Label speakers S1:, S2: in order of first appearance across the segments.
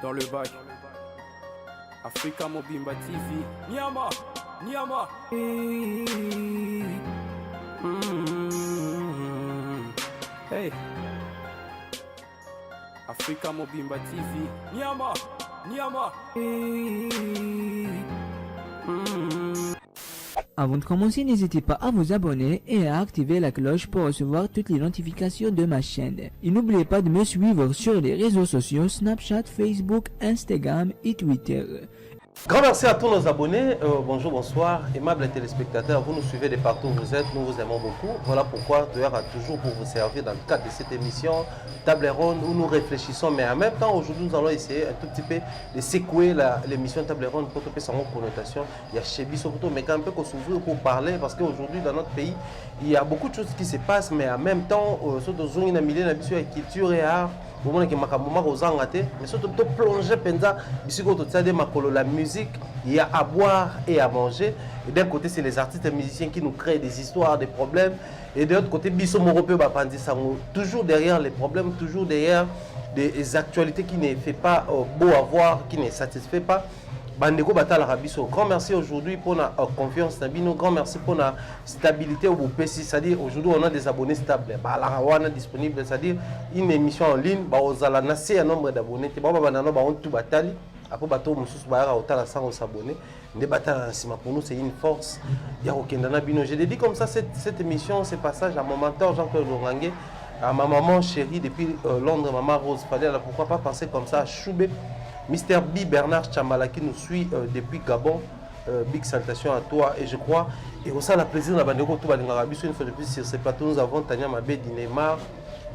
S1: dans le bac. Africa Mobimba TV. Niama, Niama. Hey. Africa Mobimba TV. Niama, Niama.
S2: Avant de commencer, n'hésitez pas à vous abonner et à activer la cloche pour recevoir toutes les notifications de ma chaîne. Et n'oubliez pas de me suivre sur les réseaux sociaux Snapchat, Facebook, Instagram et Twitter.
S3: Grand merci à tous nos abonnés. Bonjour, bonsoir, aimables téléspectateurs. Vous nous suivez de partout où vous êtes, nous vous aimons beaucoup. Voilà pourquoi Toyar a toujours pour vous servir dans le cadre de cette émission Table Ronde où nous réfléchissons. Mais en même temps, aujourd'hui, nous allons essayer un tout petit peu de secouer l'émission Table Ronde pour que ça ait une connotation. Il y a Chebi surtout, mais quand même qu'on s'ouvre pour parler parce qu'aujourd'hui, dans notre pays, il y a beaucoup de choses qui se passent, mais en même temps, surtout dans une milieu de culture et art. Mais surtout plonger la musique, il y a à boire et à manger. Et d'un côté, c'est les artistes et musiciens qui nous créent des histoires, des problèmes. Et de l'autre côté, toujours derrière les problèmes, toujours derrière des actualités qui ne font pas beau à voir, qui ne satisfait pas. Bandeko Batala Rabiso, grand merci aujourd'hui pour la confiance, grand merci pour la stabilité au PC, c'est-à-dire aujourd'hui on a des abonnés stables, la Rawana disponible, c'est-à-dire une émission en ligne, on a un nombre d'abonnés, on a tout batali, après bateau Moussous Bayara Otala sans s'abonner, pour nous c'est une force, il y a aucun Bino. J'ai dit comme ça cette émission, ce passage à mon mentor Jean-Claude Lorangé, à ma maman chérie depuis Londres, maman Rose Fadel, pourquoi pas penser comme ça à Choubé. Mister B, Bernard Chambala qui nous suit depuis Gabon, big salutation à toi et je crois, et au sein de la plaisir de la bande une fois de plus sur ce plateau, nous avons Tania Mabé Dinémar,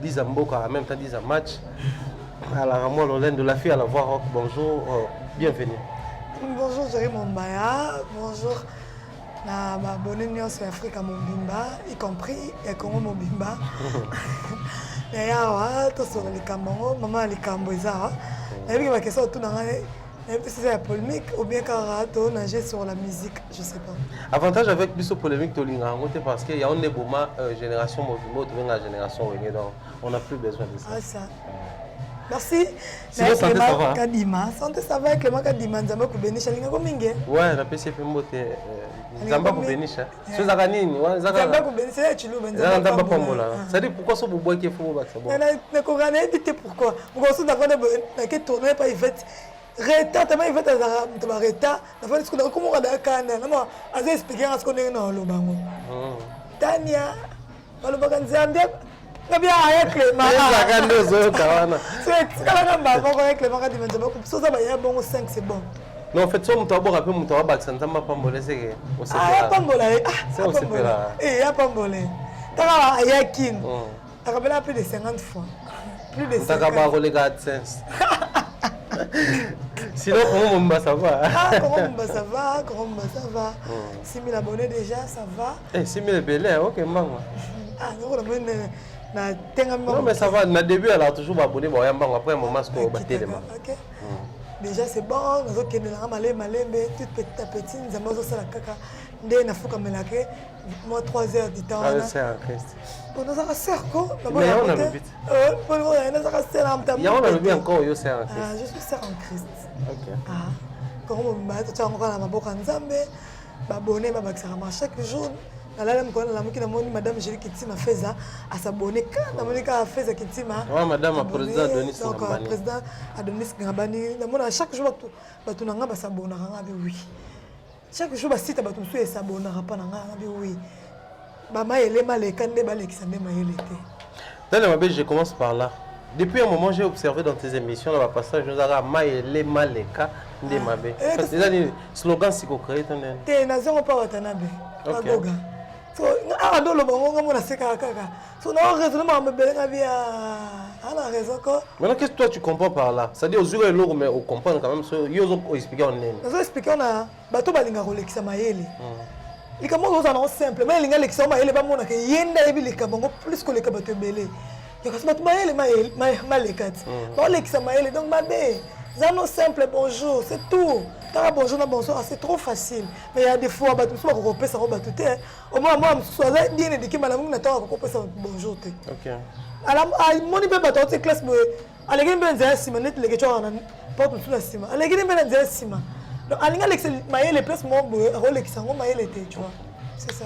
S3: Lisa Mboka, en même temps Lisa Match, à la Ramon Lolène de la fille à la voix rock, bonjour, bienvenue.
S4: Bonjour Jerry Mombaya, bonjour na abonné sur Africa Mobimba, y compris et Congo Mobimba. D'ailleurs, tout sur les Cameroun, maman les Cambouza. Il y a une question autour c'est la polémique ou bien car on nager sur la musique, je sais pas.
S3: Avantage avec plus de polémique parce qu'il y a un ébouma génération Mobimba, la génération Wenge, donc on n'a plus besoin de ça.
S4: Ah ça. Merci.
S3: Sinon, santé ça va.
S4: Kadima, santé ça va. Clément Kadima, Nzamba Kubenisha, linga kominge.
S3: Ouais, la PCP Mbote. Nzamba Kubenisha. C'est Zaganini,
S4: Nzamba Kubenisha, tu l'oublies.
S3: Nzamba Pambola. Ça dit pourquoi ce bois qui est fou au
S4: bon. Ne connais pas pourquoi. Pourquoi ce d'avant de tourner pas fait. Reta, tu m'as fait un reta. Tu m'as fait ce qu'on a comme on a d'accord. Non, as expliqué ce qu'on est dans le bango. Tania, le baganzambe. Bien avec les marins. C'est quand même avec les marins de Manzaba. Ça va y avoir bon 5 c'est bon.
S3: Non en fait ça on t'a rappelé mon t'a pas ça t'a pas mbolé c'est on s'est
S4: ah pas mbolé
S3: c'est on s'est fait là
S4: eh y a pas mbolé t'as yakin t'as rappelé plus de 50 fois plus de 50
S3: t'as pas relé gars sens sinon comment ça va
S4: ah comment ça va comment ça va 6 000 abonnés déjà ça va
S3: eh 6 000 belé OK mbango
S4: ah
S3: non mais ça va au début elle a toujours abonné bon après un moment ce qu'on battait les mains.
S4: OK. Déjà c'est bon, nous avons tout petit à petit nous avons ça la caca ndé na fuka melake moi 3 heures du temps
S3: là. C'est un Christ.
S4: Bon nous avons cerco
S3: mais on a le but.
S4: Pour nous on a ça là
S3: il y a on a le but encore yo c'est un Christ.
S4: Ah je suis sœur en Christ.
S3: OK.
S4: Ah comment on tu encore la maboka nzambe ba bonné ba bakisaka chaque jour. Là, madame Jérémy Kitima Feza à s'abonner quand Monica Feza Kitima.
S3: Ouais, madame président Adonis Ngabani.
S4: Donc président Adonis Ngabani, à chaque jour tu n'as s'abonner oui. Chaque jour si tu as s'abonner pas oui. Bama elle est mal et quand les balais ça
S3: Dans ma belle je commence par là. Depuis un moment j'ai observé dans tes émissions dans le passage nous avons maïlé maleka ndemabe. C'est un slogan si créé ton.
S4: T'es nation pas watanabe. Agoga. So ah do lo bango ngamo na seka kaka. So na raison ma me belenga bien ana raison ko.
S3: Maintenant qu'est-ce que toi tu comprends par là? C'est-à-dire aux yeux et l'eau mais on comprend quand même so yo zo expliquer en nene.
S4: Nous expliquer on a bato balinga kolekisa mayele. Likamo zo na simple mais linga lekisa mayele ba mona ke yenda ebi likabango plus que lika bato belé. Ya kasi bato mayele malekati. Ba lekisa mayele donc mabe. Zano simple bonjour, c'est tout. T'as bonjour, bonsoir, c'est trop facile. Mais il y a des fois, tu peux pas ça au moins, moi, je suis bien éduqué, madame, on attend qu'on ça bonjour. Ok. Alors, mon niveau de classe, allez, bien, si manette, les gens porte tout la cima. Elle est guidée maintenant dans cima. Donc alinga l'ex Mayele place mon boy, rôle qui s'en Mayele était, tu vois. C'est ça.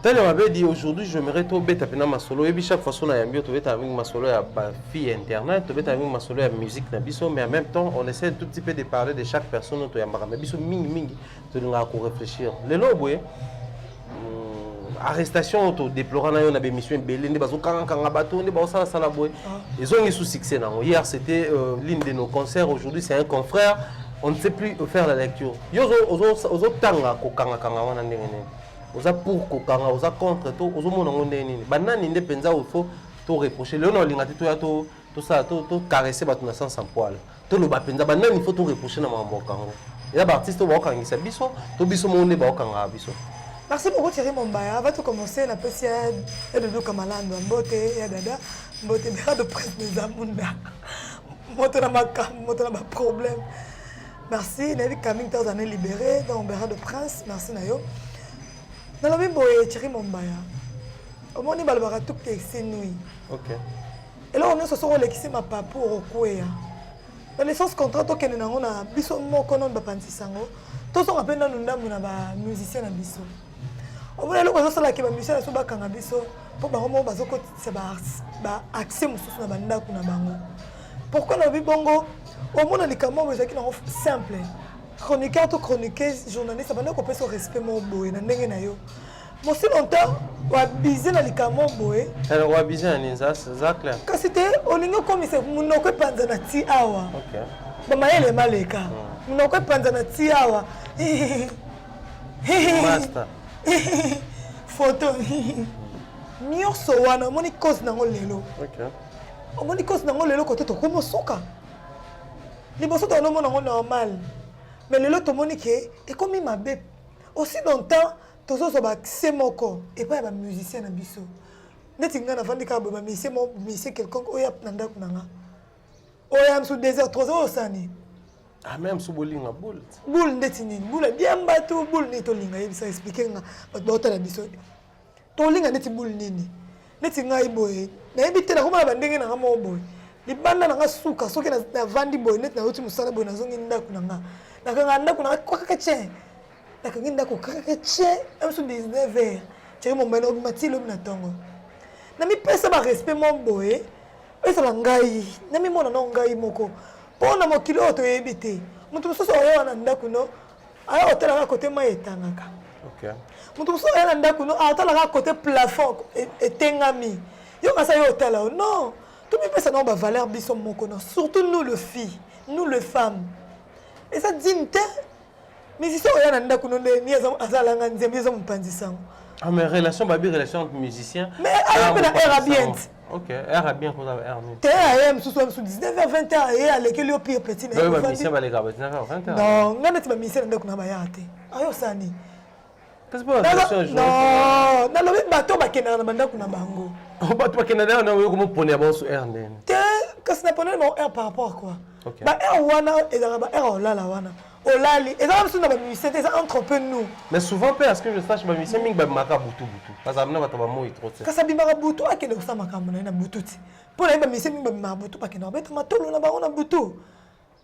S3: Tel on m'avait dit aujourd'hui je me retrouve bête à ma solo et puis chaque fois on a un bio tu veux avec ma solo à fille internet, tu veux avec ma solo à musique na biso mais en même temps on essaie tout petit peu de parler de chaque personne tu y a mais biso mingi tu dois réfléchir. Le loboé arrestation auto déplorant na be mission belé ne bazo kanga bato ne bazo sala boy. Ils ont eu sous succès là. Hier c'était l'une de nos concerts, aujourd'hui c'est un confrère, on ne sait plus faire la lecture. Yo ozo tanga ko kanga wana ndenge. Oza pour kokanga oza contre to ozo mona ngonde nini banani nde penza il faut to reprocher le no linga to ya to ça to caresser bato na sans poil to lo ba penza banani il faut to reprocher na mambo kango ya ba artiste ba okangisa biso to biso monde ba okanga biso.
S4: Merci beaucoup Thierry Mombaya. Va tout commencer na pesi ya de Kamalando mbote ya dada mbote bera de presse des amunda moto na makam moto na ba problème. Merci Navi Camille tant années libéré dans bera de prince merci na yo. Dans le même boye Thierry Mombaya. Au moins ni balbara tout que c'est nuit.
S3: OK.
S4: Et là on est sur ce rôle qui c'est ma papa au Koya. Dans le sens contrat to kenena ngona biso moko non ba pantisango. To so appelle na ndambu na ba musicien na biso. Au moins le ko so la ke ba musicien so ba kanga biso pour ba homo ba zoko c'est ba accès mususu na banda kuna bango. Pourquoi na bibongo au moins les camons mais qui na simple. Chroniqueur to chroniqueur journaliste ça va qu'on peut se respect mon boy na ndenge na yo. Moi si longtemps wa biser na likamo boy.
S3: Alors wa biser na ninza c'est clair.
S4: Quand c'était olingo comme c'est munoko panza na ti awa.
S3: OK.
S4: Ba mayele maleka. Munoko panza na ti awa.
S3: Master.
S4: Photo. Nyonso wana moni cause na ngolelo.
S3: OK.
S4: Moni cause na ngolelo ko to komo soka. Liboso to no mona normal. Mais le lot moni ke et comme ma bébé aussi longtemps tozo so ba semoko et pas ba musicien na biso neti nga na vandi ka ba musicien quelconque oya nanda kunanga oya msu désert tozo osani
S3: Ah même sous bolinga boule
S4: ndeti nini boule bien bato boule ni to linga yebisa expliquer nga ba to la biso to linga neti boule nini neti nga iboye na yebite na koma ba ndenge na nga mo boye libanda na nga suka soki na vandi boye neti na uti musala boye na zongi nda kunanga nakanga nda kunanga kwa kache nakanga nda ko kache amsu 19h Thierry Mombaya obimati lo na tongo na mi pesa ba respect mon boye esa la ngai na mi mona no ngai moko pona mokilo to yebite mutu soso oyo na nda kuno aya hôtel na côté maetangaka.
S3: OK.
S4: Mutu soso oyo na nda kuno hôtel na côté plafond etengami yo ngasa yo hôtel non tout mi pesa na ba valeur biso moko non surtout nous les filles nous les femmes. Et ça dit mais si ça on a nda kuno ni azala nga nzembe zo mpanzisango.
S3: Ah mais relation babi relation entre musiciens.
S4: Mais elle est arabienne.
S3: OK, arabienne pour avoir armé.
S4: T'es AM sous 19h 20h et avec le pire petit.
S3: Oui, mais musicien va les graver 19h 20h.
S4: Non, nga neti ba musicien nda kuna bayate. Ayo sani.
S3: Qu'est-ce que relation jour?
S4: Non, na lobi bato ba kenana na banda kuna bango.
S3: Oh bato ba kenana na yo comme pone ba sur air ndene.
S4: T'es kasi na pone mon air par rapport à quoi?
S3: OK.
S4: Ba air wana ezala ba air olala wana. Olali, et ça même ba musicien, ça entre peu nous.
S3: Mais souvent parce que je sache ba musicien mingi ba maka butu. Parce que amna ba ba moi trop.
S4: Kasi bimaka butu akende kusama kama na bututi. Pona ba musicien mingi ba ma butu pa kende ba matolo na ba ona butu.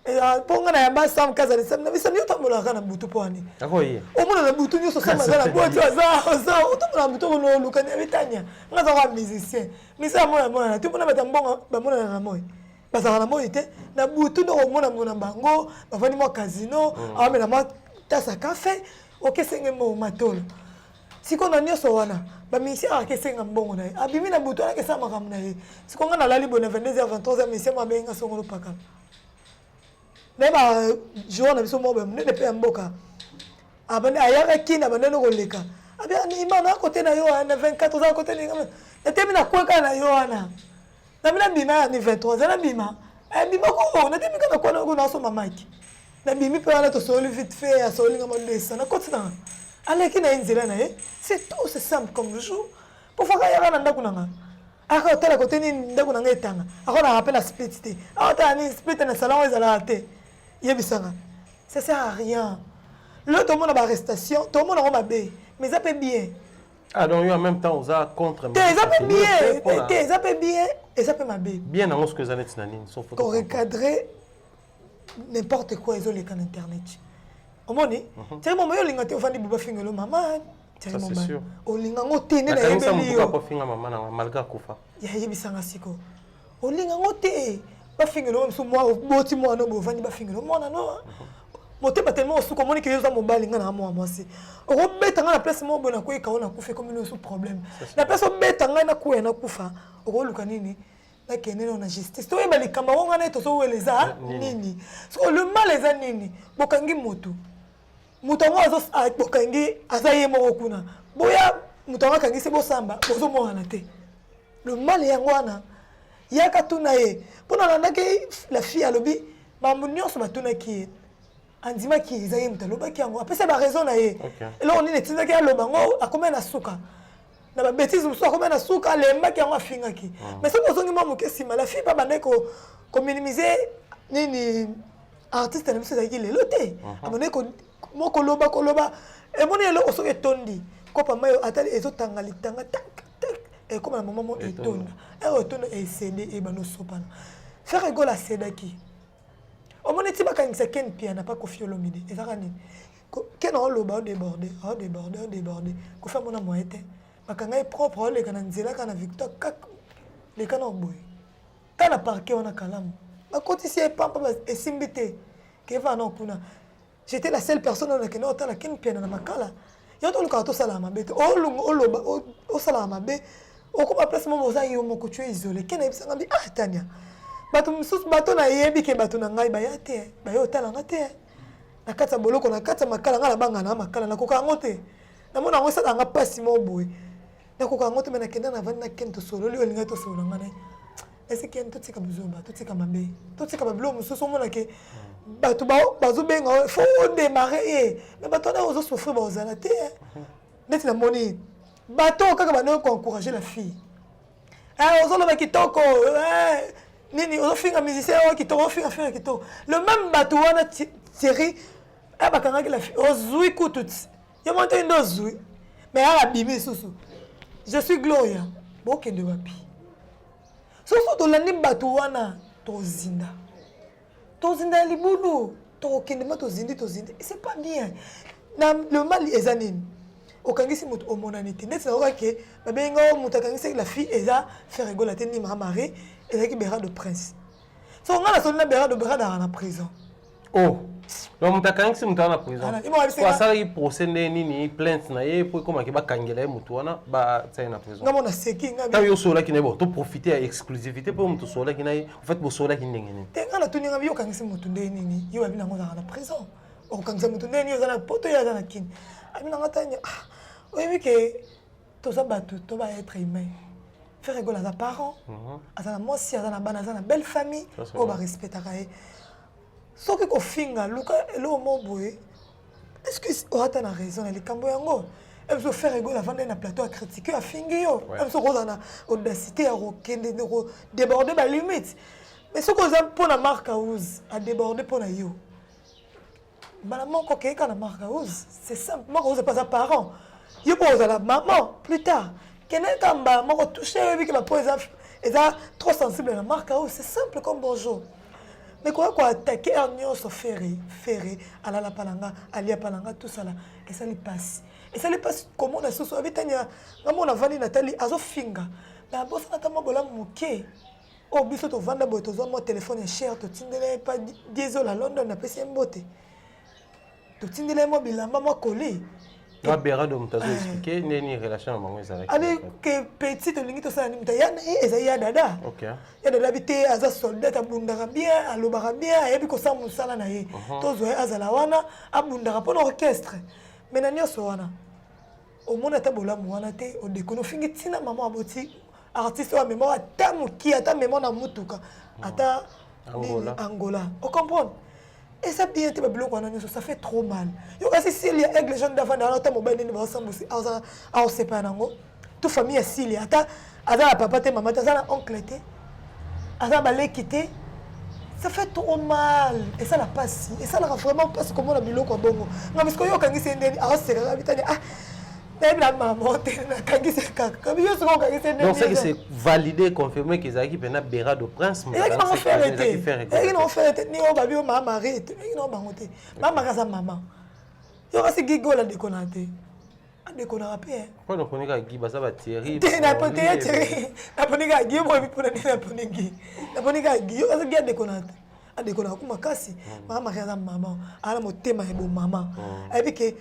S4: Et ponga na yamba sam kaza de sam na bisa ni utambola kana butu poni.
S3: Akoye.
S4: O mona na butu nyoso sama na butu za utambola butu no lukanya bitanya. Ngaza wa musicien. Misa mona tu mona batambonga ba mona na moyo. Bazala moite na butu no mona mona bango bavani mo casino amena ma tasa café okesenge mo matolo siko na nyoso wana ba misi akesenga mbongo na abimi na butu akesa makamna ye siko nga na lali bona 22h 23h misi ma benga songolo paka na ba jour na biso mo ba ne pe mboka abane ayaka kina bane no koleka abia ni imana kote na yo na 24h kote ni na temi na kweka na yo wana na mina bima ni 23 na bima bima ko na temi kana kona ko na so mamaki na bimi pe ala to soli vite fait à soli ngamo desa na kotina ale kina inzela na c'est tout c'est simple comme le jour pour faire ya na ndaku nanga aka hôtel côté ni ndaku nanga etanga aka na rappel la split té ata ni split na salon ezala té yebisanga ça sert à rien le tout le monde a arrestation tout le monde a mabé mais ça peut bien.
S3: Ah donc en même temps on a contre.
S4: Ça peut bien et ça peut mal bien.
S3: Bien dans ce que ça n'est pas nini sauf
S4: qu'on recadrer n'importe quoi ils ont les canaux internet omoni c'est moment yo linga te ofandi buba fingelo maman c'est sûr olinga ngote ne na yebeli yo
S3: ko finga maman na malgré kufa
S4: ya yebisanga siko olinga ngote ba fingelo mso moi boti moi no bo vandi ba fingelo moi na no motema tellement osuka omoni ke yo za mobali nga na moi mwasi okobeta nga na place mo bona ko ikaona kufa comme no sous problème na place obeta nga na kuya na kufa okoluka nini na keneno na justice to yeba likamba wonga na to so weleza nini so le mal eza nini bokangi moto ngo azo bokangi azaye mo kuna boya moto nga kangi se bosamba bozo mo na te le mal yango wana yaka tuna ye pona na ke la fille alobi ba munyo so batuna ki andima ki ezaye moto loba ki yango apesa ba raison na ye elo on ne tinda ki aloba ngo akoma na suka na ba bêtise muso akoma na suka lemba ki yango afinga ki mais so bozongi mo mokesi la fille pas bande ko minimiser nini artiste na biso za ki lelo te abone ko moko koloba e moni elo osoke tondi ko pa mayo atali ezotanga litanga tak tak e comme la maman mo etonda e etonda e cédé e bano sopana faire rigoler cédaki au moins tu vas quand c'est Ken Piana pas Koffi Olomide et ça rani Ken on le bas débordé ko fa mona moete makanga est propre les kana nzela kana Victor kak les kana boy kana parquet on a kalamu ba kotisi e pampa e simbité ke va non kuna j'étais la seule personne on a kena otala Ken Piana na makala yo to luka to sala mabete o lungo o loba o sala mabe o ko ba place mo boza yo moko tu es isolé ken e bisanga bi ah Tania bato misusu bato na yebi ke bato na ngai baya te bayo tala nga te na kata boloko na kata makala nga na banga na makala na koka ngote na mona ngo sala nga pasi mo boy na koka ngote mena kenda na vanda kento solo li olinga to solo nga na est-ce que kento tika buzoba to tika mabe to tika bablo misusu mona ke bato bazo benga faut démarrer mais bato na ozo souffrir ba ozala te net na moni bato kaka bano ko encourager la fille ozo lo ba kitoko nini ofinga musicien wa kitoko finga kitoko le même bateau wana Thierry bakanga ki la fille ozui kututi yo monte ndo zui mais ala bimi susu je suis Gloria bokende wapi susu to landi bateau wana tozinda libulu to kende ma tozindi c'est pas bien na le mal eza nini okangisi mutu omonanité net na okake babenga mutu akangisi la fille eza faire rigoler te ni mari et qui bera de prince. So on a la sonne bera dans la prison.
S3: Oh. Donc on t'a quand même dans la prison. Quoi ça il procède ni plainte na ye pour comment que ba kangela mutu wana ba ça na prison.
S4: Ngamo na seki ngabi.
S3: Ta yo sola ki ne bon to profiter à exclusivité pour mutu sola ki na en fait bo sola ki ndengene.
S4: Te ngana tuni ngabi yo kangisi mutu nini yo abi nango dans la prison. O kangisa mutu nini yo za na poto ya za na kin. Abi nanga tanya ah. Oui que tout ça ba tout va être humain. Faire rigoler à ses parents, à sa moi si à sa bana, à sa belle famille, on va respecter ça. Ce que qu'on finga, Luca, le mot boy, est-ce que on a la raison les camboyango? Elle veut faire rigoler avant d'un plateau à critiquer, à fingio. Elle se rose en audacité à déborder ma limite. Mais ce qu'on a pour la marque à déborder pour la yo. Maman quand quelqu'un a marque c'est simple. Moi c'est pas sa parent. Yo pose à la maman plus tard. Quelqu'un m'a touché et que ma peau est trop sensible à la marque, c'est simple comme bonjour. Mais quoi attaquer un nion se ferré, à la palanga, à l'ia palanga, tout ça là, et ça lui passe. Et ça lui passe comme on a sous Vitania, on a vanné Nathalie, azo finga. Mais à boss natama bola mouké. Oh, biso to vanda boy, to mon téléphone est cher, to tindele pas diesel à London, on a payé une beauté. To tindele mobile, maman collé.
S3: Tu as bien expliqué ni relation avec moi.
S4: Allez que petit to lingi to ça ni mtaya ya dada.
S3: OK.
S4: Ya dada bité aza soldat abundaka bien, alobaka bien, yebi ko sa musala na ye. Tozo azala wana abundaka pour l'orchestre. Mais na nyoso wana. Au mona ta bolamu wana te o dekono fingi tina maman aboti artiste wa mémoire ata muki ata mémoire na mutuka ata Angola. On comprend? Et ça bien te bablo kwa nani ça fait trop mal. Yo kasi s'il y a aigle jeune d'avant dans ta mobile ni ba sambu a on sait pas nango. Toute famille s'il y a ata ada papa te maman ta za oncle te. Ada ba quitter. Ça fait trop mal et ça la passe et ça la vraiment passe comme on a bilo kwa bongo. Non parce que yo kangi c'est ndeni a sera bitani ah
S3: Donc c'est que c'est validé, confirmé qu'ils ont un Béra de Prince.
S4: Et ils ont fait arrêter. Ils ont fait arrêter. Ils ont fait arrêter. Ils ont fait arrêter. Maman. Il y aura ces gigots là déconnatés. Déconnara bien.
S3: Pourquoi on connaît pas Guy Baza Thierry?
S4: Na poté Thierry. Na poné ga Guy moi pour na poné Guy. Na poné ga Guy. On se déconnate. A déconnara kuma kasi. Maman kaza maman. Ala motema ebo maman. Et puis que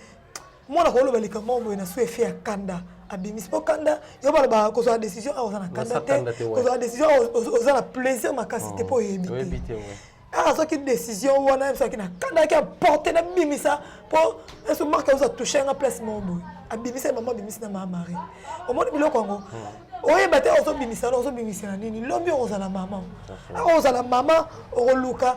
S4: moi na kolo balika mombo na sou fait kanda. Abimi spo kanda. Yo ba ko so décision a osana kanda te. Ko so décision osana plaisir makasi te po yebi. Ah, ça qui décision ou on a ça qui n'a qu'à porter la bimisa pour se marquer aux toucher un placement boy. A bimisa maman bimisa na maman. Au monde bilo Congo. Oye baté ozo bimisa nini lobi oza la maman. Ah oza la maman o luka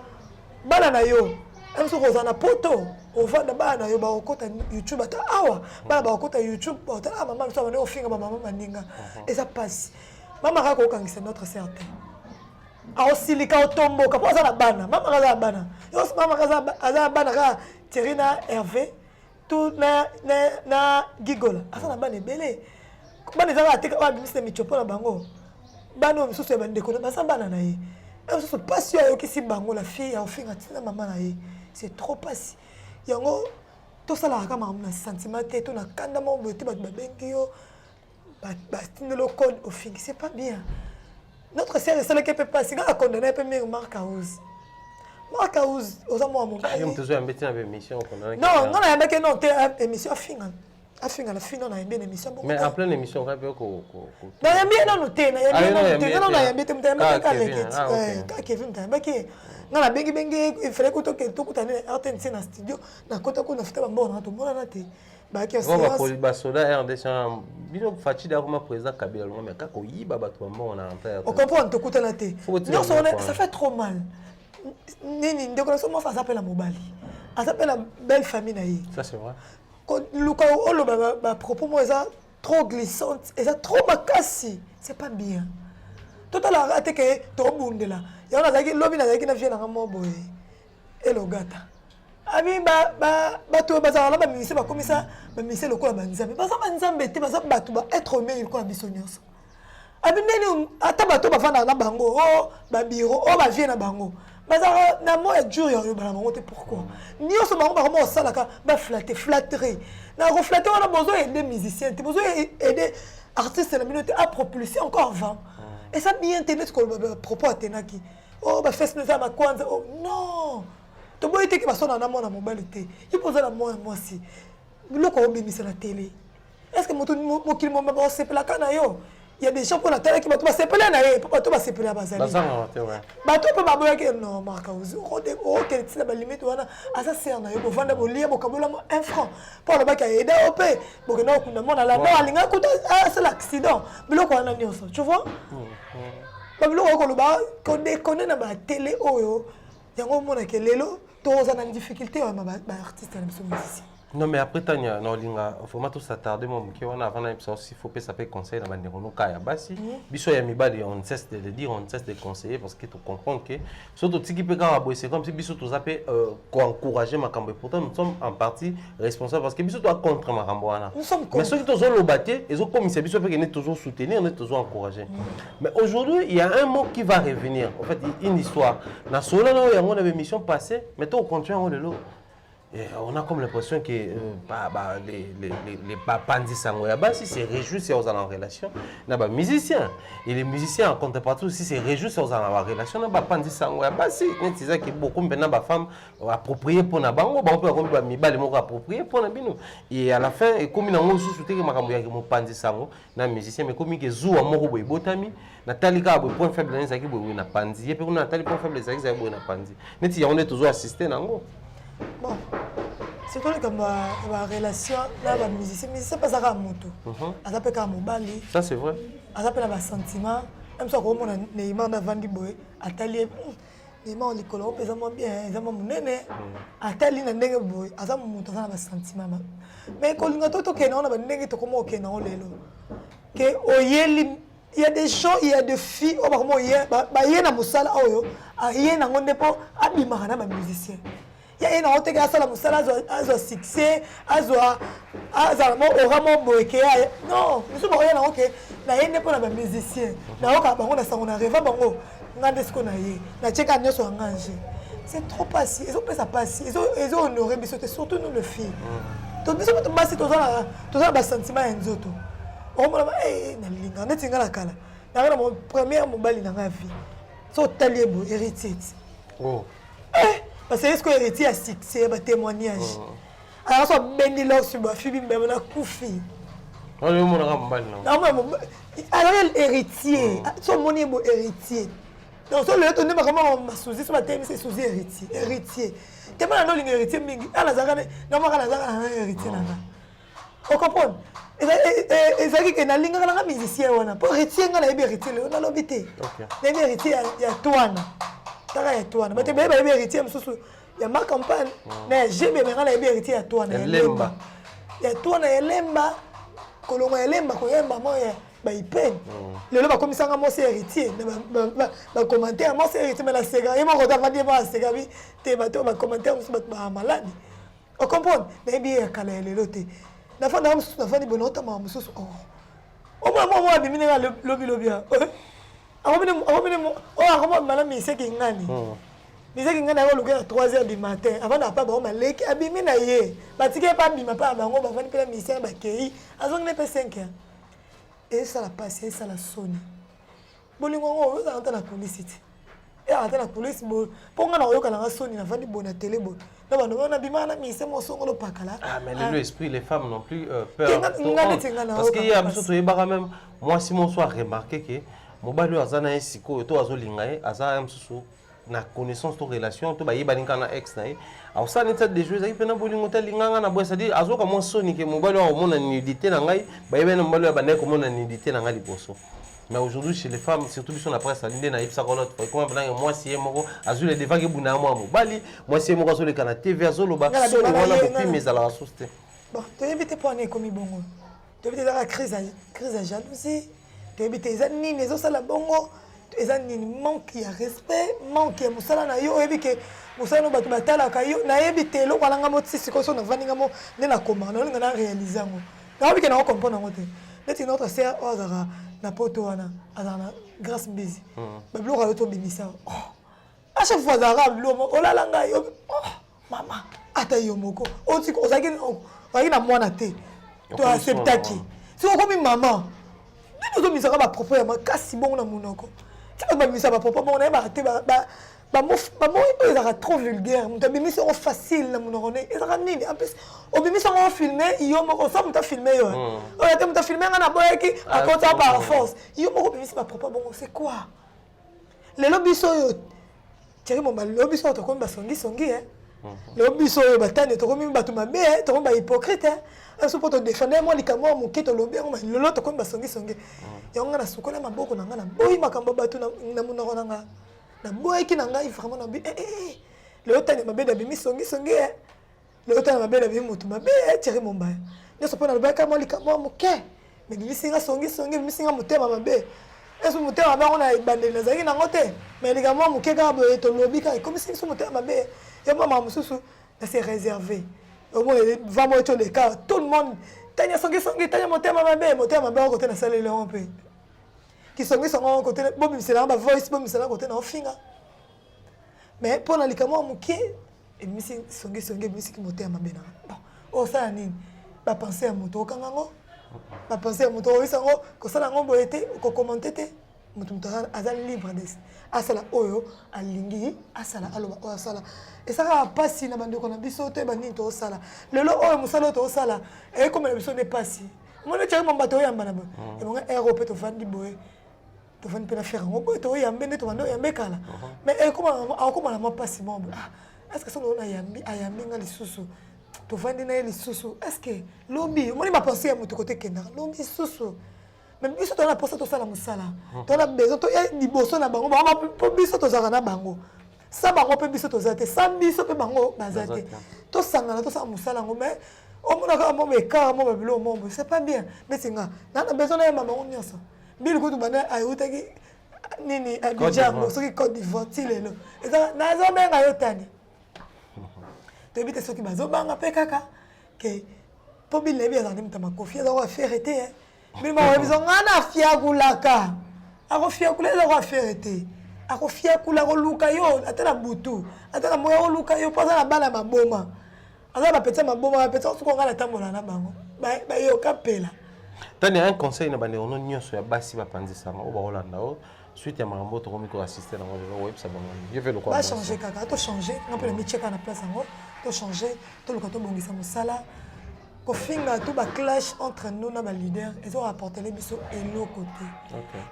S4: bana na yo. Même si oza na poto o va na bana yo ba okota YouTube ata awa bana ba okota YouTube ata ah maman so ba finga maman maninga et ça passe. Maman ka ko kangisa notre certain. Aosilika otomboka po aza na bana mama kaza na bana yo mama kaza aza bana ka Terina Hervé tout na gigola aza na bana ebele bana ezaka ateka ba bimisa michopo na bango bana misusu ya bandeko na basa bana na ye misusu pasi ayokisi bango la fille aofinga tina mama na ye c'est trop pasi yango tosalaka kama na sentiment te to na kanda mo boye te bato babengi yo batindelo code ofingi c'est pas bien. Notre sœur est celle qui peut passer. Quand on a condamné, elle peut me Marc Aouz. Marc Aouz, aux amours à mon père. Non, on a un non, t'es émission à fin. À fin, à la fin, on a une émission.
S3: Mais en pleine émission, on a bien qu'on.
S4: Non, il y a bien noté. Non, il y a bien noté. Kevin, non, la bengi bengi, il fallait que tout le monde ait un studio. Dans le côté qu'on a fait un bon, tout le monde a été. On comprend, ça fait trop mal. Ça s'appelle la Mobali. Ça s'appelle la belle famille.
S3: Ça c'est vrai.
S4: Quand propos moi trop glissante et ça trop macassi, c'est pas bien. Tout à l'heure raté que to bunde là. Il y en a qui lobby na qui na vient na mo boy. Et le gata. Abi to bazala ba ministre ba komisa ba ministre le ko ba nzambe. Ba sa nzambe te ba sa batu ba être humain ko bisonyos. Abi neni ata bato ba fana na bango oh ba biro oh ba vient na bango. Bazara na mo e dur yo ba na monte pourquoi. Ni o so bango ba mo salaka ba flatterer. Na reflatter on a besoin aider musiciens, tu besoin aider artistes la minute à propulser encore vent. Et ça bien internet ko propos atenaki. Oh ba fest nous ça ba kwanza oh non. Tu vois que personne n'a mon mobilité. Il pose la moi aussi. Le quoi obéissent la télé. Est-ce que mon qui m'a c'est la canaille. Il y a des gens pour la télé qui m'a pas séparé na ye, pas toi séparé à bazali. Ba to pas ba que non marka uzu. O que c'est la limite wana asa c'est na yo pour vendre bo lia bo kabola 1 franc. Pour le bac à aider au paix. Bo que non kuna mona la non alinga kuta c'est l'accident. Bilo ko na nyonso. Tu vois? Ba bilo ko lo ba ko déconner na ba télé oyo. Yango mona ke lelo to za na difficulté ba artiste na musicien.
S3: Non mais après Tania non linga faut tout s'attarder mon qui on a avant s'il faut pas ça peut conseiller na bandeko no kaya basi biso ya mibali on cesse de le dire on cesse de conseiller parce que tu comprends que surtout tiki pe ka boy c'est comme si biso tout appel encourager makambo pourtant nous sommes en partie responsables parce que biso doit contre makambo wana mais ceux qui tous ont le batté ils ont comme c'est biso peut que toujours soutenir on est toujours encourager mais aujourd'hui il y a un mot qui va revenir en fait une histoire na solo na on avait mission passée mais toi on continue on le lot. Et on a comme l'impression que les papandis sangoyaba si c'est réjoui c'est aux en relation n'a pas musicien et les musiciens en contrepartie aussi c'est réjoui c'est aux en relation n'a pas papandis sangoyaba si c'est ça que beaucoup maintenant ba femme approprié pour na bango ba on peut comme ba mibale moko approprié pour na bino et à la fin et comme na ngosu souté que makambo ya mo pandi sango na musicien mais comme que zuwa moko boy botami na talika boy point faible na zaki boy na pandi et puis on a tali point faible zaki boy na pandi neti on est toujours assisté nango.
S4: Bon, c'est toi comme la relation là, la musicien, mais c'est pas ça à moto. Ça s'appelle comme mobali.
S3: Ça c'est vrai.
S4: Ça s'appelle un sentiment. Même ça comme on a Neymar na Vandi boy, atelier. Neymar on l'école, on peut ça bien, ça m'a mon nene. Atelier na ndenge boy, ça m'a monté ça un sentiment. Mais quand on a tout que non, on a ndenge to comme ok non lelo. Que oyeli il y a des gens, il y a des filles, on va comment hier, bah hier na musala oyo, hier na ngonde po abimaka na ba musicien. ya ina oteke asala musala azo succès azala mo oramo boeke ya non nous sommes rien OK na yende pour na musicien na oka bango na sango na reva bango ngande siko na ye na cheka nyoso anganje c'est trop passé ils ont pas ça passé ils ont honoré mais c'était surtout nous les filles donc biso to basi to za ba sentiment enzoto o mona na linga neti ngala kala na mon première mobali na nga vie so taliebo héritier
S3: oh
S4: parce que est-ce que héritier a succès ba témoignage alors so bendi lo sur ba fibi mbeba na kufi
S3: on le mona mobali na
S4: non alors héritier so moni bo héritier donc so le tonne ba comment ma souzi so ba témi c'est souzi héritier tellement na linga héritier mingi ala zakane na maka na zakana héritier na nga on comprend ezaki ke na linga nga musicien wana pour héritier nga na yebi héritier le na lobité na yebi héritier ya toana taka ya toana bate beba yebi héritier msusu ya ma campagne na jebe nga na yebi héritier ya toana ya lemba ya toana ya lemba kolongo ya lemba koyemba moya ba ipen lelo ba komisanga mo c'est héritier ba commentaire mo c'est héritier mais la sega et mo ko ta vadi ba sega bi te ba to ba commentaire mo ba malade on comprend na yebi ya kala lelo te na fa na msusu na fa ni bonota ma msusu o mo abimine ga lobi comment madame mise ki ngani mise ki ngani ko luka 3h du matin avant na pa ba maleki abimina ye batike pa bima pa bango ba vani pela mise ba kei azong ne pe 5h et ça la passe ça la sonne bolingo ngo za ntana publicité et ntana police bo ponga na yoka na sonne na vani bona télé bo na bano na bima na mise mo songolo pakala
S3: mais l'esprit les femmes non plus peur parce qu'il y a surtout yebaka même moi si mon soir remarqué que mobali azana esiko to azolinga ye aza msusu na connaissance to relation to ba yebalinga na ex na ye au ça net de jouer ça pena bolingo telinga na boy ça dit azoka mo soni ke mobali wa mona nudité na ngai ba yebena mobali wa bana ko mona nudité na ngai liboso mais aujourd'hui chez les femmes surtout sur la presse alinde na ipsa kolot comment blanc moi si moko azule devant ke buna moi mobali moi si moko azole kana TV azolo ba solo wana ko pi mais ala soste
S4: bon to yebite pour ne komi bongo to yebite la crise à jalousie tu habites les années, les autres la bongo, les années manque de respect, manque de musala na yo, et que musala no batu batala kayo, na habite lo kwalanga moti sikoso na vaninga mo na commande, on na réaliser ngo. Na que na comprendre ngo te. Neti notre sœur ozara na poto wana, azana grâce busy. Ba blo ka to bimisa. À chaque fois zara blo mo olalanga yo. Mama, ata yo moko. Oti ko ozaki na mwana te. To acceptaki. Si on comme maman nous sommes mis à propos ya makasi bon na munoko tu peux pas mis à propos bon na ba te ba mo ils sont trop vulgaire muta bimi sont facile na munoko ne ils sont nini en plus au bimi sont filmer yo moko ça muta filmer yo o ya te muta filmer na boyaki à côté par force yo moko bimi c'est pas propos bon c'est quoi les lobbies sont yo tiri mon mal lobbies sont to comme ba songi hein les lobbies sont yo batane to comme ba to mabe to comme ba hypocrite aso poto défendre moi likamo mo keto lobi ngo lolo to ko basongi songe yango na sukola maboko na ngana boyi makambo batu na munoko na nga na boyi ki na ngai vraiment na bi le otani mabeda bimi songi le otani mabeda bimi mutu mabe tire mombaya nyoso pona lobaka mo likamo mo ke mais bimi singa songi bimi singa mutema mabe eso mutema ba ona ibandeli na zaki na ngote mais likamo mo ke ka boyi to lobi ka comme si so mutema mabe et mama mususu c'est réservé. Au moins, va moi le cas. Tout le monde, tanya songi, tanya monter ma bébé, on côté na salle un peu. Qui songi côté, bon c'est là, voice, bon c'est là côté na finga. Mais pour na likamo muki, et misi songi, misi qui monter ma bébé. Bon, oh ça nini, ba penser à moto kangango, ba penser à moto isango, ko ça ngo boyete, ko commenter te. Mutu azali libre des asala oyo alingi asala aloba oyo asala et ça va passer na bande ko na biso te bandi to sala lelo oyo musala to sala et comme la biso n'est pas si mo le tshaka mbato yamba na bo et mo Europe to fandi boy to fandi pe na faire ngo boy to yamba ne to bando yamba kala mais et comment la mo passer mo est-ce que ça on a yambi ayambi ngali susu to fandi na eli susu est-ce que lobby mo ni ba penser à moto côté kenda lobby susu même biso to na posa to sala musala to na besoin to ya liboso na bango ba po biso to zaka na bango sa bango pe biso to zate sa biso pe bango bazate to sangana to sa musala ngo mais o mona ka mo meka mo babilo mo c'est pas bien mais singa na besoin na mama ngo nyasa bil ko to bana ayutaki nini Abidjan soki Côte d'Ivoire ti lelo eza na zo benga yo tani tu habites ceux qui bazo banga pe kaka que pour bien lever dans ta confiance on va faire été mais moi ils ont ana fiakulaka ako fiakula za va faire été ako fiakula ko luka yo atala butu atala moya ko luka yo pasa na bala maboma azaba peta maboma peta ko ngala tambola na bango ba yo kapela
S3: tani un conseil na bande ono nyonso ya basi ba panzisa ngo ba Holanda o suite ya makambo to komi ko assister na ngo web sa bango je vais le quoi
S4: ba changer kaka to changer on peut le mettre na place ngo to changer to le ko to bongisa musala ko finga tout ba clash entre nous na ba leader ils ont apporté les biso et l'autre côté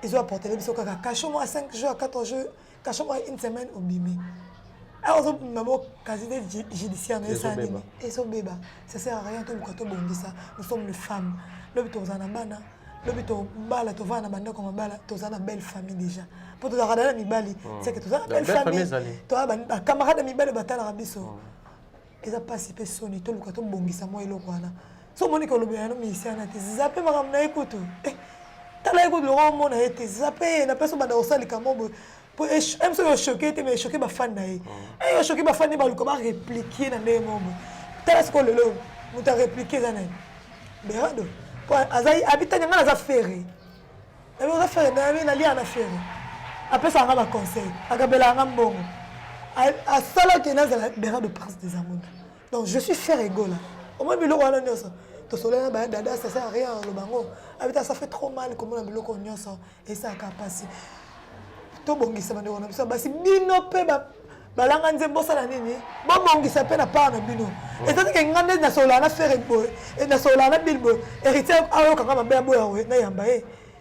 S4: ils ont apporté les biso kaka cacho moi à 5 jours à 14 jours cacho moi une semaine au bimi alors maman quasi judiciaire na ça et so beba ça sert à rien to le ko to bongisa nous sommes les femmes le but aux anabana le but au bala to vana banda comme bala to zana belle famille déjà pour to zana mibali c'est que to zana belle famille to ba camarade mibali batala rabiso ils ont participé soni to luka to bongisa moi eloko wana so moni ko lobe na musicien na te zape makam na ekuto tala ekuto lo mo na ete zape na personne banda osali kambo pour même so choqué te mais choqué ba fan na e yo choqué ba fan ba luka ba répliquer na ndenge mobo tala ce ko lelo muta répliquer zana berado azai habitanya ngala za ferré na za ferré na lia na ferré après ça on va conseil akabela ngambongo à sala que nazala berado prince des amours donc je suis fer ego là au moins biloko wana nyonso to solena ba dada ça sert à rien le bango habita ça fait trop mal comme na biloko nyonso et ça ka passer to bongisa bande wana biso basi bino pe balanga nzembo sala nini bongisa pe na pa na bino et ça que ngande na sola na fer ego et na sola na bilbo héritier ayo kanga mabe boya we na yamba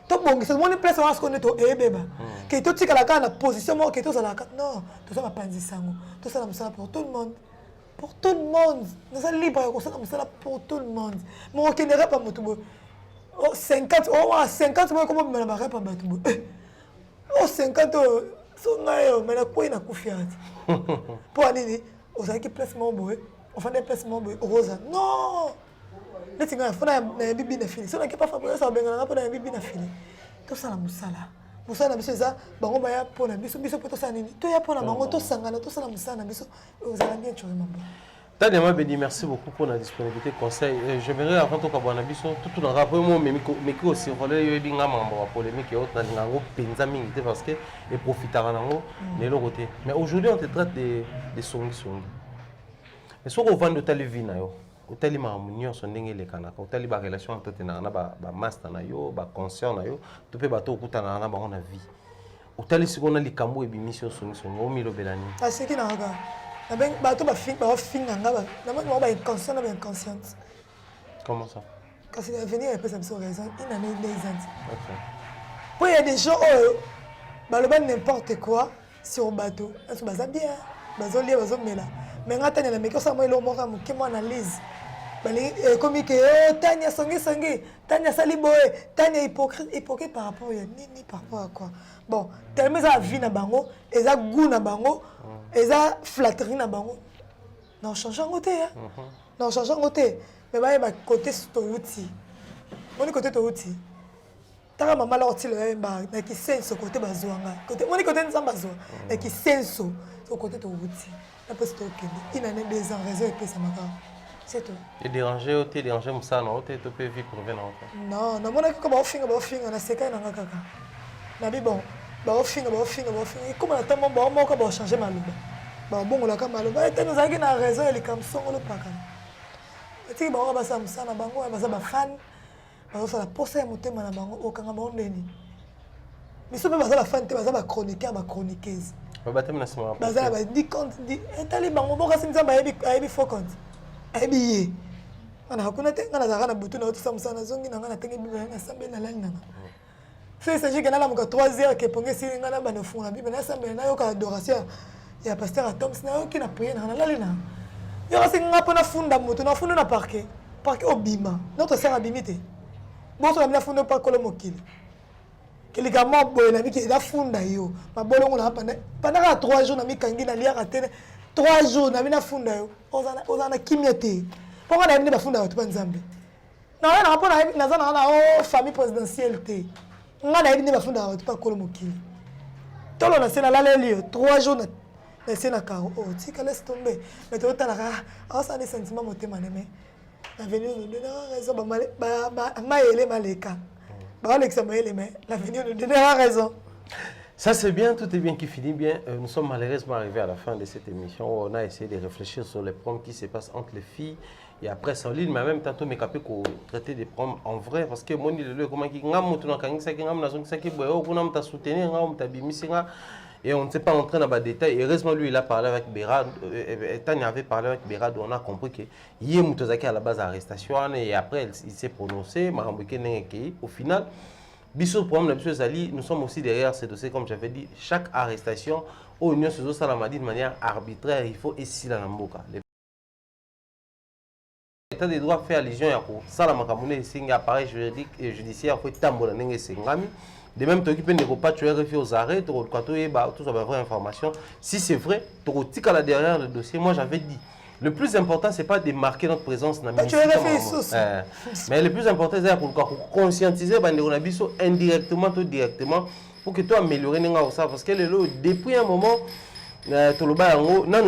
S4: to bongisa mon place on se connaît to ebeba que to tika la kana position mo que to sala non to ça va panzi sango to sala musala pour tout le monde nous sommes libres on sala musala pour tout le monde mon qui n'est pas mutubo 50 moi comment me la pas mutubo 50 so ngayo mais na quoi na kufiati pour aller aux équipes placement boy on fait des placements boy rosa non les tinga fona na bibi na fini so na pas fabriquer ça benga na na bibi na fini to sala musala biso za bango ba ya pona biso poto sa nini to ya pona bango to sangana to sala musala biso ozala bien tu remember
S3: Tadema Bedi, merci beaucoup pour la disponibilité conseil. J'aimerais avant tout kabwana biso tout dans rapport moi mais qui aussi relais yo binga mambo polémique et autres na ngo penza mingi parce que et profitera nango ne le côté. Mais aujourd'hui on te traite des songi. Mais ce qu'on vend de telle vie na yo, telle mamunyo son ndenge le kanaka, telle ba relation entre tena na ba master na yo, ba conscient na yo, to pe bato okutana na ba on a vie. Telle seconde likambo e bimission songi o milo belani.
S4: Ah c'est qui na ga. Na ben bato ba fin nga ba. Na moi ba inconscient na ba inconsciente.
S3: Comment ça?
S4: Quand c'est l'avenir il peut ça raison, une année 2 ans.
S3: OK.
S4: Pour il y a des gens bah le ban n'importe quoi sur bateau. Est-ce que ça bien? Bazo lié bazo mela. Mais ngata na meko sa moi lo mo ka mo ke mo analyse. Bali comme que Tania sangi Tania saliboé Tania hypocrite par rapport à ni par rapport à quoi bon tellement ça vie na bango et ça goût na bango et ça flatterie na bango non changeant côté non changeant côté mais ba côté to outil mon côté to outil tara mama la otile ba na ki senso côté bazwanga côté mon côté nzamba zo na ki senso so côté to outil na parce que il en a des ans raison et puis ça m'a c'est tout.
S3: Et déranger, tu déranger ça non, tu peux vivre pour venir en fait.
S4: Non, non, moi je comme on finit, on a séqué dans kaka. Na bi bon, on finit. Comment on attend moi on changer ma luba. Bon on la comme luba, et nous avons na raison il comme son le pas quand. Tu bon on va ça na bango, on va ça fan. On va la poser motema na bango au kanga bon ndeni. Mais ce pas ça fan, tu vas ça chroniqueur, chroniqueuse.
S3: Ba tellement na sima.
S4: Ba ça ba dit compte dit etali bango bon kasi nzamba yebi faux compte. Ebiye ana hakuna te ngana zakana butu na otisa musana zongi na ngana tenge bibela na sambe na lani nanga so il s'agit que na muka 3 heures que ponge si ngana bana funga bibela na sambe na yoka adoration ya pasteur Atoms na yoki na prière na lali na yo kasi ngapo na funda mutu na funda na parquet obima notre sœur abimité bon so na funda pa kolo mokili kelika mabo na biki da funda yo mabolongo na pendant 3 jours na mikangi na lia katene 3 jours na bina funda yo ozana kimete pourquoi na bina funda yo nzambe na na rapona na zana na famille présidentielle te nga na bina funda yo pa kolo mokili tolo na sena la lelio 3 jours c'est la caro oh tika laisse tomber mais tu as la ça des sentiments motema mais l'avenir nous donnera raison maele maleka Alexa maele mais l'avenir nous donnera raison.
S3: Ça c'est bien, tout est bien qui finit bien. Nous sommes malheureusement arrivés à la fin de cette émission où on a essayé de réfléchir sur les problèmes qui se passent entre les filles et après en ligne, mais même tantôt, mais capé qu'on traiter des problèmes en vrai parce que moi, je comment qui ngam mutu na kangisa ki ngam na zongi saki boyo kuna mta soutenir ngam mta bimisinga et on ne s'est pas entré dans les détails. Heureusement, lui, il a parlé avec Bérad. Tanya avait parlé avec Bérad, on a compris que hier Mutozaki à la base arrestation et après il s'est prononcé, au final. Bissot, problème nous sommes aussi derrière ce dossier, comme j'avais dit. Chaque arrestation, au Union Sozo Salamadi de manière arbitraire, il faut ici la Namboka. L'État des droits fait allusion à Salamakamune, c'est un appareil juridique et judiciaire, il faut tambour de Sengami. De même, tu ne peux pas tuer aux arrêts, tu as tout ça, vraie information. Si c'est vrai, tu as là derrière le dossier. Moi, j'avais dit. Le plus important, ce n'est pas de marquer notre présence dans la mais le plus important, c'est pour conscientiser indirectement ou directement pour que tu améliores ça. Parce que depuis un moment, nous maintenant,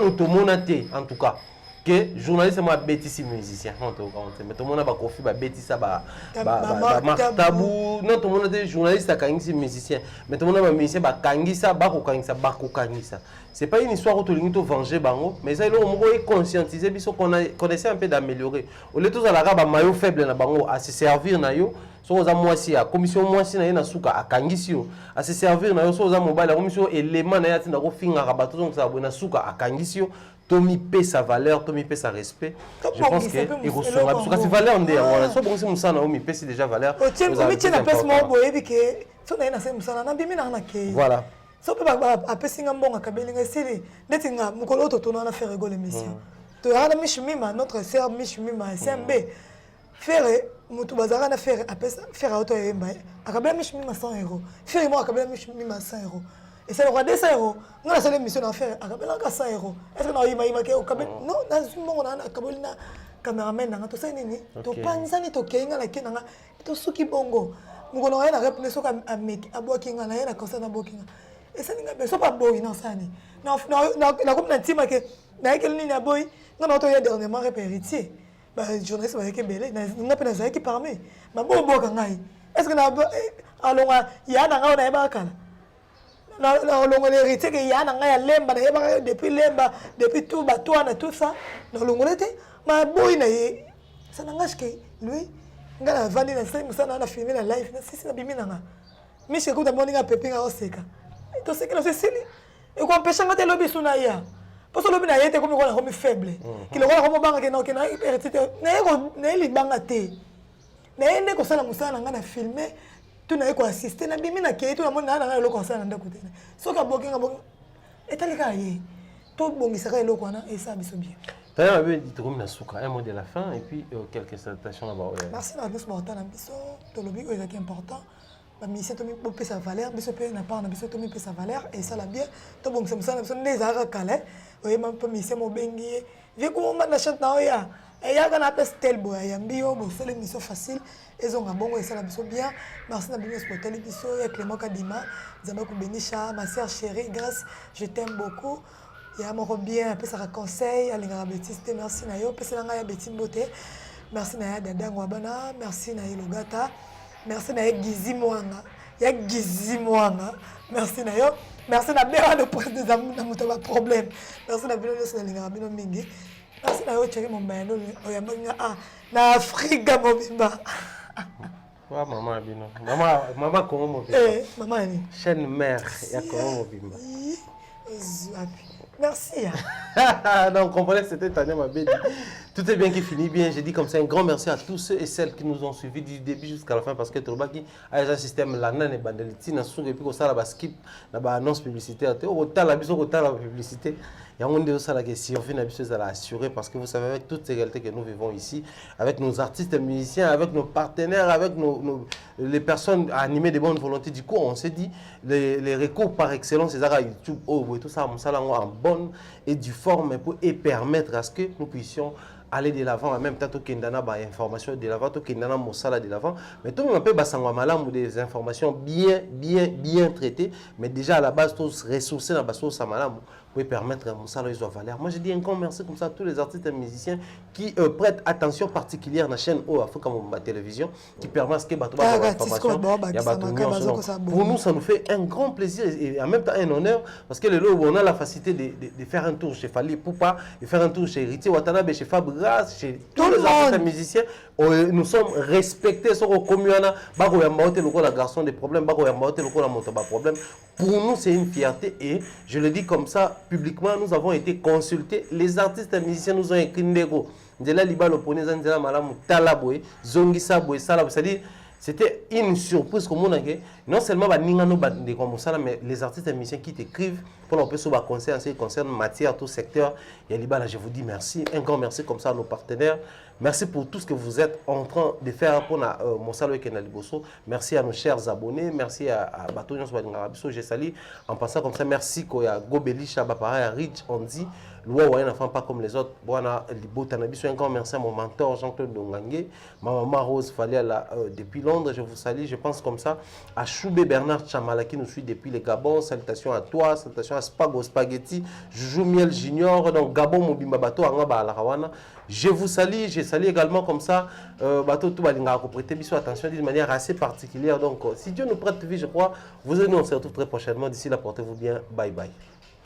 S3: nous te en tout cas. Que journaliste moi bêtise musicien non to mais tout le monde a confié ba bêtise ba martabou non tout le monde est journaliste kangisi musicien mais tout le monde a musicien ba kangisa ba ko kangisa c'est pas une histoire où tout le monde venger bango mais ça il est conscientiser biso qu'on essaie un peu d'améliorer au lieu tous à la ba maillot faible na bango à se servir na yo so za mwasi ya commission mwasi na na suka akangisi yo à se servir na yo so za mobile la commission élément na ya tinda ko finga rabato donc ça na suka akangisi yo Tommy paie sa valeur, Tommy paie sa respect. Je pense qu'il reçoit parce que c'est valeur ndé voilà. So bon c'est musana o mi paie c'est déjà valeur. Voilà.
S4: So pe ba apesinga mbonga kabelinga sili netinga mukolo to tona na faire rigoler l'émission. To yana mishimima notre sœur mishimima SMB faire mutu bazara na faire apesa faire auto yemba akabela mishimima 100 €. Faire moi akabela mishimima 100 €. Et c'est le roi des 100 €. Nous la seule mission à faire akabela 100 €. Est-ce que na ima ke okabela non na zumongo na akabela cameraman na to sai nini to panza ni to kenga la kenanga to suki bongo mukolo yana repne soka ameki abokinga na yana kosa na bokinga. Et ça n'est pas boy non ça ni na comme na tima ke na quel ni na boy non auto ya dernièrement héritier ba journaliste ba ke belé na pe na za ki parmi ba bo ka ngai est-ce que na alonga ya na nga na ba kala na longo héritier ke ya na nga ya lemba na ba depuis lemba depuis tout ba toi na tout ça na longo lete ma boy na ye ça na ngashke lui ngala vandi na ça na filmer la live na sisi na bimina nga miche ko ta moninga pepinga oseka to c'est que c'est sili et qu'on pêche ngate lobi sunaya parce que lobi na yete comme on est faible qui le roi comme banga ke na ke na hyperactivité na li banga te na ende ko sala musala ngana filmer tu na ko assister na bimi na ke tu na mona na lo ko sala ndako te so ka bokinga bokinga etalika ye to bongisa ka eloko na et ça biso bien
S3: d'ailleurs on dit comme na suka un mot de la fin et puis quelques salutations là-bas
S4: merci na biso mortana biso to lobi ko est important mais c'est tomi pour sa valeur biso pe na pas na biso tomi pe sa valeur et ça la bien to bon ça na biso ndeza kala oye mam pe mi se mo bengi vi ko mo na chante na oya et ya kana pe stel boya ya mbio bo c'est l'émission facile et zonga bongo et ça la biso bien merci na biso pour télé biso ya Clément Kadima zamba ko benisha ma sœur chérie grâce je t'aime beaucoup ya mo bien pe ça conseil alinga Baptiste merci na yo pe ça nga ya Betty Beauté merci na ya dada ngwabana merci na Ilogata. Merci na Gizi Mwanga. Ya Gizi Mwanga. Merci na yo. Merci na Béra de prendre des amours dans mon problème. Merci na Bino de Linga Bino Mingi. Merci na yo chéri mon bayano oyambanga na Afrika mobimba.
S3: Wa maman Bino. Maman comment mobimba.
S4: Maman ni.
S3: Chaîne mère ya comment mobimba.
S4: Merci.
S3: Donc, comprenez, c'était Tania Mabedi. Tout est bien qui finit bien. J'ai dit comme ça un grand merci à tous ceux et celles qui nous ont suivis du début jusqu'à la fin parce que Tolobaki a un système là et bandeliti na et puis ça la skip la annonce publicitaire. Autant la publicité. Il y a un de ça que si on fait une habitude à l'assurer parce que vous savez avec toutes ces réalités que nous vivons ici, avec nos artistes et musiciens, avec nos partenaires, avec les personnes animées de bonne volonté, du coup on s'est dit les recours par excellence, c'est ça YouTube, et tout ça, en bonne et due forme et permettre à ce que nous puissions aller de l'avant, en même temps, tout kindana ba information de l'avant, tout kindana mosala de l'avant, mais tout le monde peut basangwa malam des informations bien traitées, mais déjà à la base tous ressourcés dans baso samalam pour permettre à mosala ils ont valeur. Moi je dis un grand merci comme ça à tous les artistes et musiciens qui prêtent attention particulière à la chaîne O Africa Mobimba Télévision qui permet à ce que bato ba information. Pour nous ça nous fait un grand plaisir et en même temps un honneur parce que le lot on a la facilité de faire un tour chez Fali Poupa, de faire un tour chez Héritier Watanabe, chez Fabregas, chez tous les artistes et musiciens. Nous sommes respectés sur le communana, bako ya mbaote loko la garçon des problèmes, bako ya mbaote loko la moto ba problème. Pour nous c'est une fierté et je le dis comme ça publiquement, nous avons été consultés, les artistes et musiciens nous ont écrit ndego. Ndela liba lo poneza ndela malamu talaboy, zongisa boy sala, c'est-à-dire c'était une surprise comme on a que non seulement mais les artistes et musiciens qui t'écrivent pour qu'on puisse avoir conseil en ce qui concerne matière, tout secteur. Et là, je vous dis merci, un grand merci comme ça à nos partenaires. Merci pour tout ce que vous êtes en train de faire pour mon salon et Kenaliboso. Merci à nos chers abonnés, merci à Batonio Swadingarabiso, j'ai sali en passant comme ça. Merci à Gobeli, Chabapara, à Rich, Andy. Loi n'enfant pas comme les autres. Voilà, un grand merci à mon mentor Jean-Claude Dongangé, ma maman Rose Faliala depuis Londres, je vous salue, je pense comme ça. À Choubé Bernard Chamala qui nous suit depuis les Gabon, salutations à toi, salutations à Spago Spaghetti, Joujou Miel Junior, donc Gabon Mobimba Bato, Angaba Alarawana. Je vous salue, je salue également comme ça, Bato Toubalinga, prêtez bien attention d'une manière assez particulière. Donc, si Dieu nous prête vie, je crois, vous et nous, on se retrouve très prochainement. D'ici là, portez-vous bien. Bye bye.